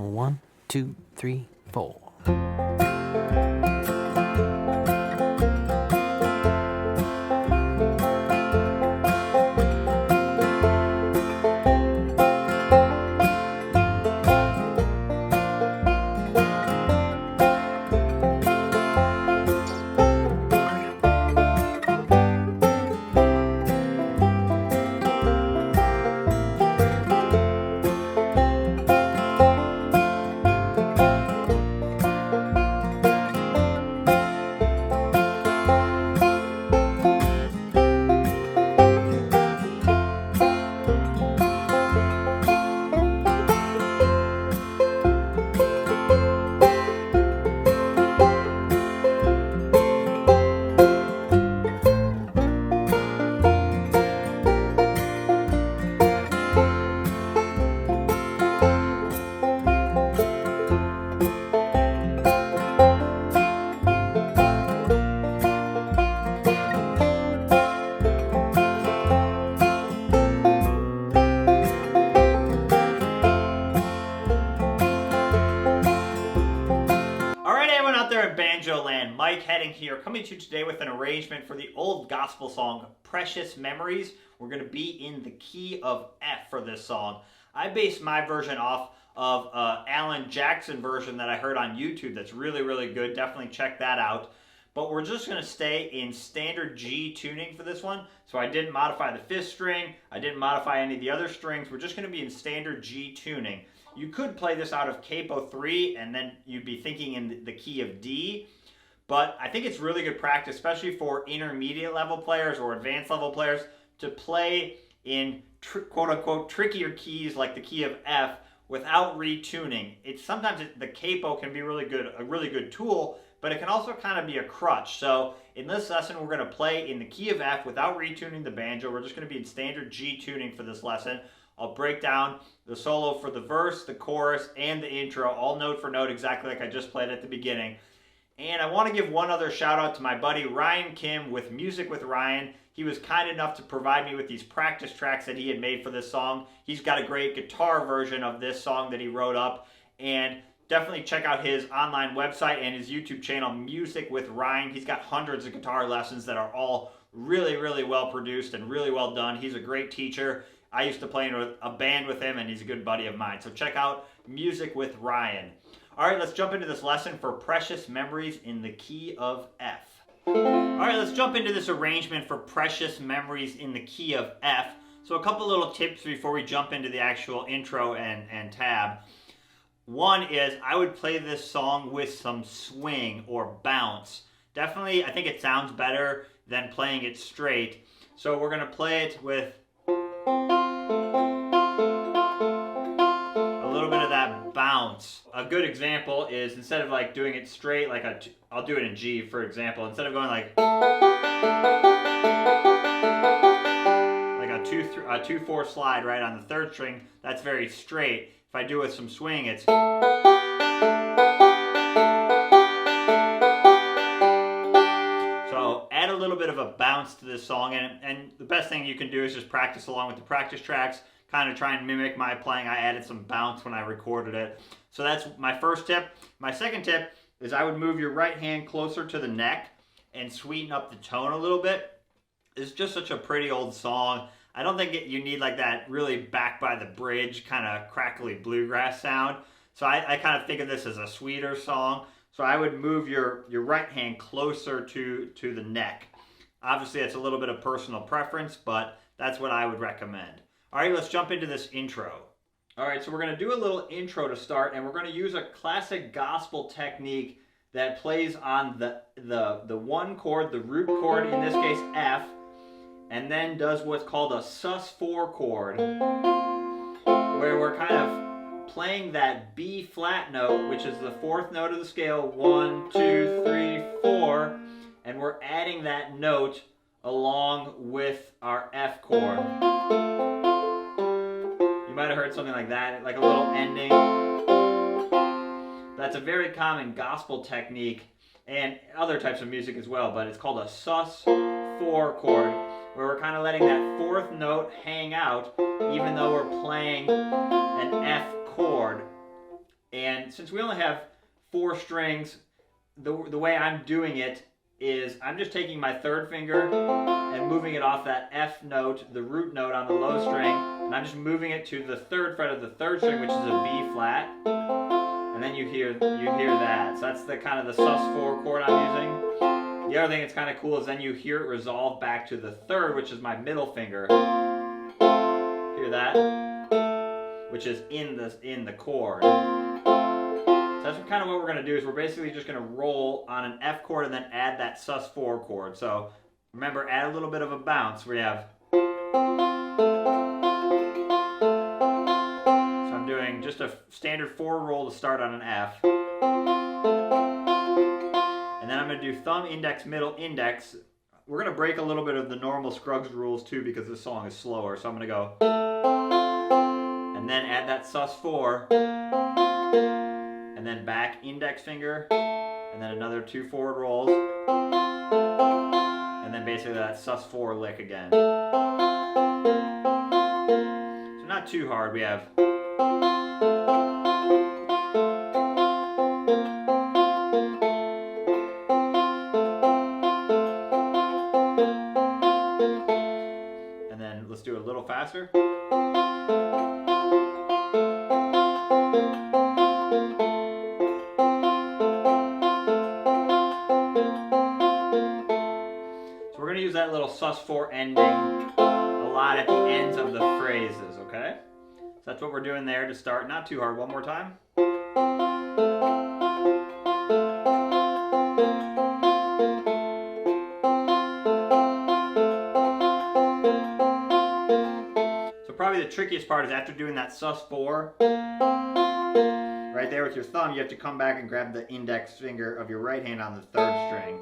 1, 2, 3, 4. Banjo Land, Mike Hedding here, coming to you today with an arrangement for the old gospel song Precious Memories. We're going to be in the key of F for this song. I based my version off of Alan Jackson version that I heard on YouTube that's really, really good. Definitely check that out. But we're just going to stay in standard G tuning for this one. So I didn't modify the fifth string. I didn't modify any of the other strings. We're just going to be in standard G tuning. You could play this out of capo 3 and then you'd be thinking in the key of D. But I think it's really good practice, especially for intermediate level players or advanced level players, to play in quote-unquote trickier keys like the key of F without retuning. Sometimes the capo can be a really good tool, but it can also kind of be a crutch. So in this lesson, we're going to play in the key of F without retuning the banjo. We're just going to be in standard G tuning for this lesson. I'll break down the solo for the verse, the chorus, and the intro, all note for note, exactly like I just played at the beginning. And I want to give one other shout out to my buddy Ryan Kim with Music with Ryan. He was kind enough to provide me with these practice tracks that he had made for this song. He's got a great guitar version of this song that he wrote up. And definitely check out his online website and his YouTube channel, Music with Ryan. He's got hundreds of guitar lessons that are all really, really well produced and really well done. He's a great teacher. I used to play in a band with him, and he's a good buddy of mine. So check out Music with Ryan. All right, let's jump into this lesson for Precious Memories in the key of F. All right, let's jump into this arrangement for Precious Memories in the key of F. So a couple little tips before we jump into the actual intro and tab. One is I would play this song with some swing or bounce. Definitely, I think it sounds better than playing it straight. So we're going to play it with a little bit of that bounce. A good example is instead of like doing it straight, like I'll do it in G for example, instead of going like a 2-4 slide right on the third string, that's very straight. If I do it with some swing, it's so add a little bit of a bounce to this song, and the best thing you can do is just practice along with the practice tracks. Kind of try and mimic my playing. I added some bounce when I recorded it. So that's my first tip. My second tip is I would move your right hand closer to the neck and sweeten up the tone a little bit. It's just such a pretty old song. I don't think you need like that really back by the bridge kind of crackly bluegrass sound. So I kind of think of this as a sweeter song. So I would move your right hand closer to the neck. Obviously, it's a little bit of personal preference, but that's what I would recommend. All right, let's jump into this intro. All right, so we're going to do a little intro to start, and we're going to use a classic gospel technique that plays on the one chord, the root chord, in this case F, and then does what's called a sus4 chord, where we're kind of playing that B flat note, which is the fourth note of the scale, 1, 2, 3, 4, and we're adding that note along with our F chord. You might have heard something like that, like a little ending. That's a very common gospel technique and other types of music as well, but it's called a sus4 chord, where we're kind of letting that fourth note hang out even though we're playing an F chord. And since we only have 4 strings, the way I'm doing it is I'm just taking my third finger and moving it off that F note, the root note on the low string, and I'm just moving it to the 3rd fret of the 3rd string, which is a B flat. And then you hear that. So that's the kind of the sus4 chord I'm using. The other thing that's kind of cool is then you hear it resolve back to the 3rd, which is my middle finger. Hear that? Which is in the chord. So that's kind of what we're going to do is we're basically just going to roll on an F chord and then add that sus4 chord. So remember, add a little bit of a bounce. We have. So I'm doing just a standard 4 roll to start on an F. And then I'm going to do thumb, index, middle, index. We're going to break a little bit of the normal Scruggs rules too because this song is slower. So I'm going to go. And then add that sus4. And then back index finger, and then another 2 forward rolls, and then basically that sus4 lick again. So not too hard. We have. And then let's do it a little faster. Use that little sus4 ending a lot at the ends of the phrases, okay? So that's what we're doing there to start. Not too hard. One more time. So probably the trickiest part is after doing that sus4, right there with your thumb, you have to come back and grab the index finger of your right hand on the 3rd string.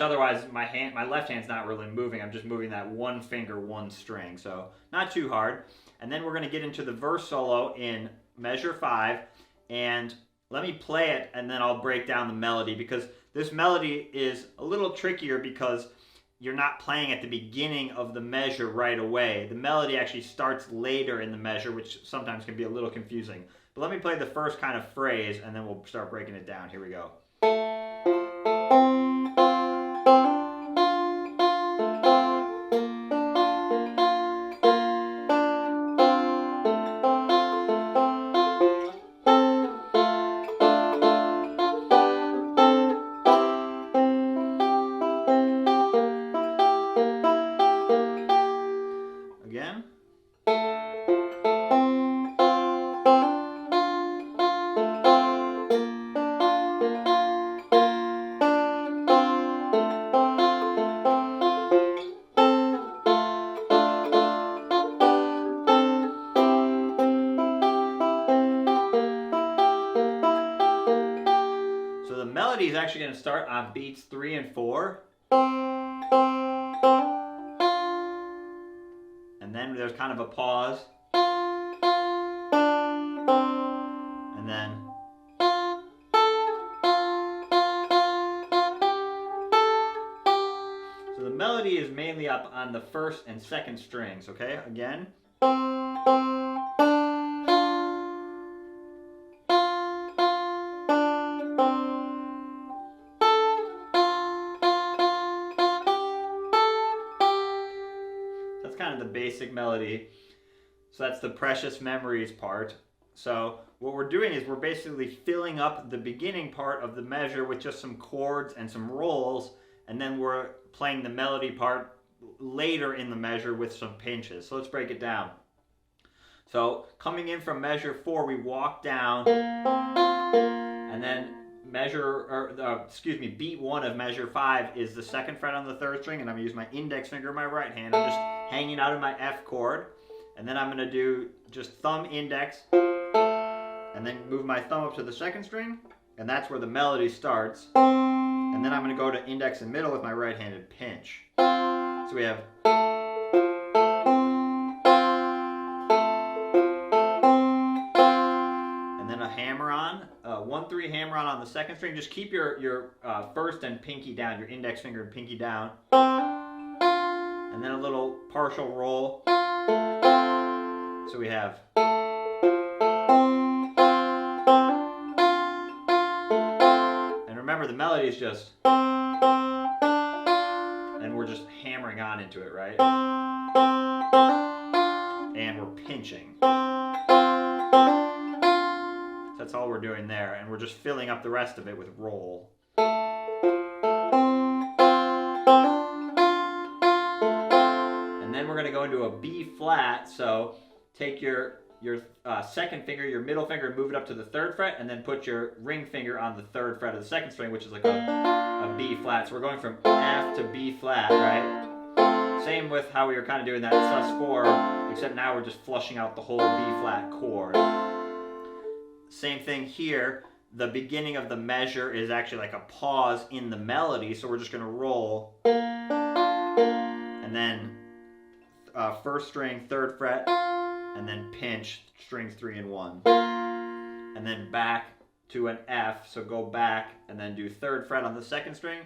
Otherwise my left hand's not really moving. I'm just moving that 1 finger, 1 string. So not too hard. And then we're going to get into the verse solo in measure 5. And let me play it and then I'll break down the melody, because this melody is a little trickier because you're not playing at the beginning of the measure right away. The melody actually starts later in the measure, which sometimes can be a little confusing. But let me play the first kind of phrase and then we'll start breaking it down. Here we go. Again. So the melody is actually going to start on beats 3 and 4. And then there's kind of a pause. And then. So the melody is mainly up on the 1st and 2nd strings, okay? Again. Kind of the basic melody. So that's the Precious Memories part. So what we're doing is we're basically filling up the beginning part of the measure with just some chords and some rolls, and then we're playing the melody part later in the measure with some pinches. So let's break it down. So coming in from measure 4, we walk down, and then beat 1 of measure 5 is the 2nd fret on the 3rd string, and I'm going to use my index finger in my right hand. I'm just hanging out of my F chord, and then I'm going to do just thumb, index, and then move my thumb up to the 2nd string, and that's where the melody starts. And then I'm going to go to index and middle with my right-handed pinch. So we have. And then a hammer-on, 1-3 hammer-on on the 2nd string. Just keep your first and pinky down, your index finger and pinky down. And then a little partial roll. So we have. And remember, the melody is just. And we're just hammering on into it, right? And we're pinching. So that's all we're doing there. And we're just filling up the rest of it with roll. And then we're going to go into a B flat. So take your second finger, your middle finger, and move it up to the 3rd fret, and then put your ring finger on the 3rd fret of the 2nd string, which is like a B flat. So we're going from F to B flat, right? Same with how we were kind of doing that sus4, except now we're just flushing out the whole B flat chord. Same thing here. The beginning of the measure is actually like a pause in the melody, so we're just going to roll. And then 1st string, 3rd fret, and then pinch strings 3 and 1. And then back to an F, so go back and then do 3rd fret on the 2nd string,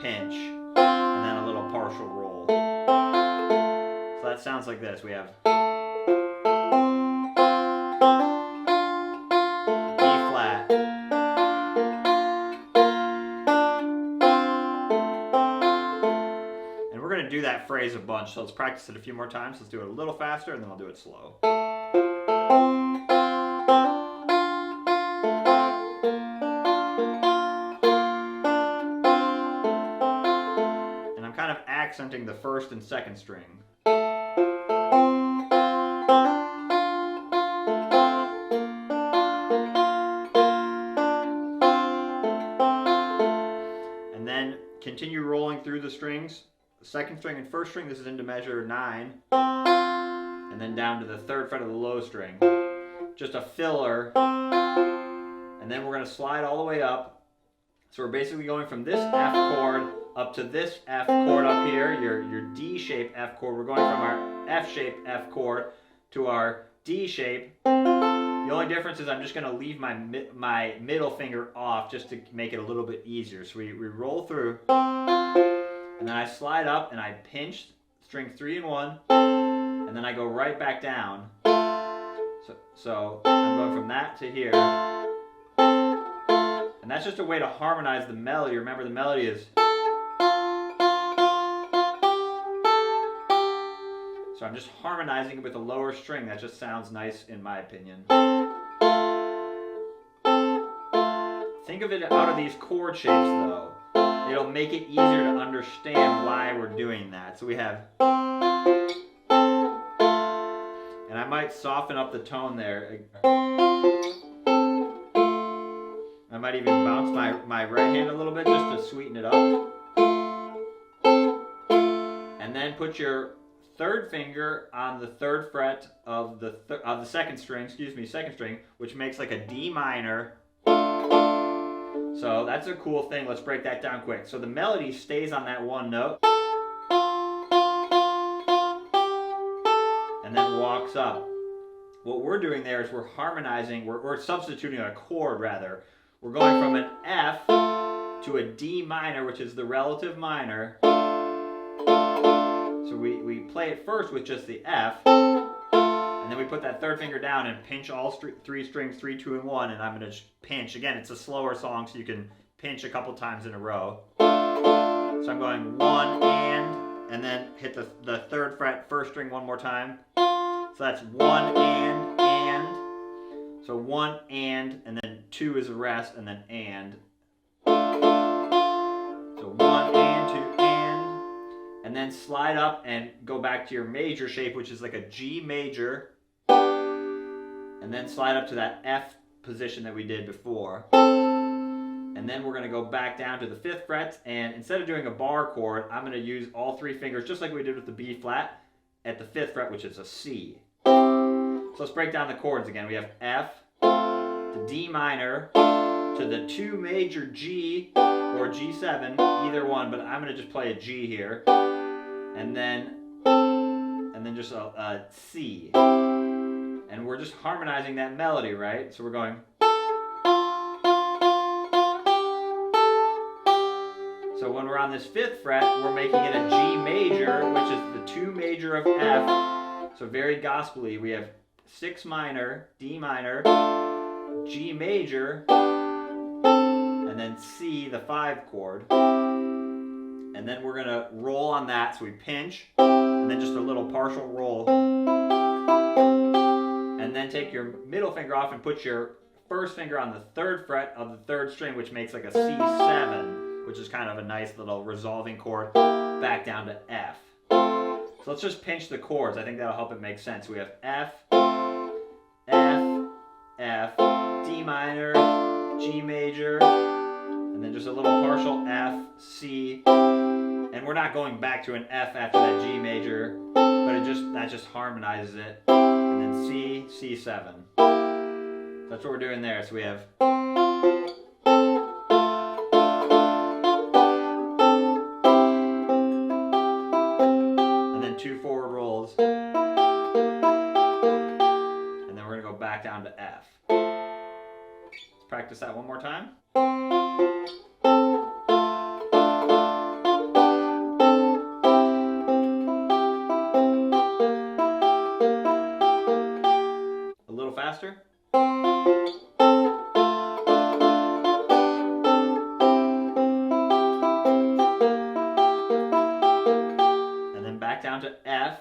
pinch, and then a little partial roll. So that sounds like this. We have B flat, and we're going to do that phrase a bunch, so let's practice it a few more times. Let's do it a little faster, and then I'll do it slow. Kind of accenting the 1st and 2nd string. And then continue rolling through the strings. The 2nd string and 1st string, this is into measure 9. And then down to the 3rd fret of the low string. Just a filler. And then we're going to slide all the way up. So we're basically going from this F chord up to this F chord up here, your D-shaped F chord. We're going from our F-shaped F chord to our D shape. The only difference is I'm just going to leave my middle finger off just to make it a little bit easier. So we roll through, and then I slide up and I pinch string 3 and 1, and then I go right back down. So I'm going from that to here. And that's just a way to harmonize the melody. Remember, the melody is. So I'm just harmonizing it with a lower string. That just sounds nice in my opinion. Think of it out of these chord shapes though. It'll make it easier to understand why we're doing that. So we have. And I might soften up the tone there. I might even bounce my right hand a little bit just to sweeten it up. And then put your 3rd finger on the 3rd fret of the 2nd string, second string, which makes like a D minor. So that's a cool thing. Let's break that down quick. So the melody stays on that one note. And then walks up. What we're doing there is we're harmonizing, we're substituting a chord rather. We're going from an F to a D minor, which is the relative minor. So we play it first with just the F, and then we put that 3rd finger down and pinch all 3 strings, 3, 2, and 1, and I'm going to pinch. Again, it's a slower song, so you can pinch a couple times in a row. So I'm going 1 and then hit the 3rd fret, 1st string one more time. So that's 1 and. So 1 and then 2 is a rest, and then and. So 1 and 2 and then slide up and go back to your major shape, which is like a G major, and then slide up to that F position that we did before. And then we're going to go back down to the 5th fret, and instead of doing a bar chord, I'm going to use all 3 fingers, just like we did with the B flat, at the 5th fret, which is a C. So let's break down the chords again. We have F, to D minor, to the 2 major G, or G7, either one, but I'm going to just play a G here, and then just a C. And we're just harmonizing that melody, right? So we're going. So when we're on this 5th fret, we're making it a G major, which is the 2 major of F. So very gospel-y. We have 6 minor, D minor, G major, and then C, the 5 chord. And then we're gonna roll on that, so we pinch, and then just a little partial roll. And then take your middle finger off and put your first finger on the 3rd fret of the 3rd string, which makes like a C7, which is kind of a nice little resolving chord, back down to F. So let's just pinch the chords. I think that'll help it make sense. We have F, F, F, D minor, G major, and then just a little partial F, C, and we're not going back to an F after that G major, but that just harmonizes it. And then C, C7. That's what we're doing there. So we have and then 2 forward rolls. And then we're gonna go back down to F. Let's practice that one more time. A little faster. And then back down to F.